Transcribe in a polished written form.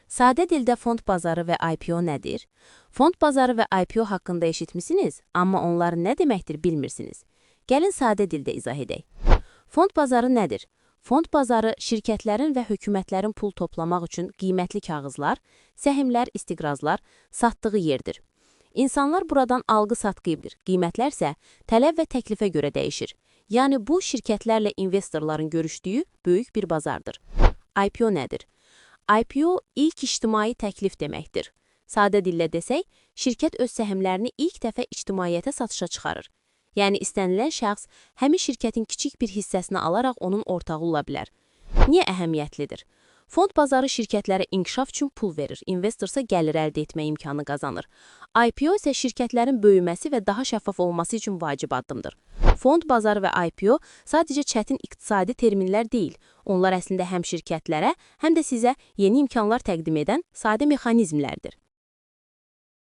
Sadə dildə fond bazarı və IPO nədir? Fond bazarı və IPO haqqında eşitmisiniz, amma onlar nə deməkdir bilmirsiniz. Gəlin sadə dildə izah edək. Fond bazarı nədir? Fond bazarı şirkətlərin və hökumətlərin pul toplamaq üçün qiymətli kağızlar, səhmlər, istiqrazlar satdığı yerdir. İnsanlar buradan alqı-satqı edir, qiymətlər isə tələb və təklifə görə dəyişir. Yəni bu şirkətlərlə investorların görüşdüyü böyük bir bazardır. IPO nədir? IPO ilk ictimai təklif deməkdir. Sadə dillə desək, şirkət öz səhmlərini ilk dəfə ictimaiyyətə satışa çıxarır. Yəni istənilən şəxs həmin şirkətin kiçik bir hissəsini alaraq onun ortağı ola bilər. Niyə əhəmiyyətlidir? Fond bazarı şirkətlərə inkişaf üçün pul verir, investorsa gəlir əldə etmə imkanı qazanır. IPO isə şirkətlərin böyüməsi və daha şəffaf olması üçün vacib addımdır. Fond bazarı və IPO sadəcə çətin iqtisadi terminlər deyil. Onlar əslində həm şirkətlərə, həm də sizə yeni imkanlar təqdim edən sadə mexanizmlərdir.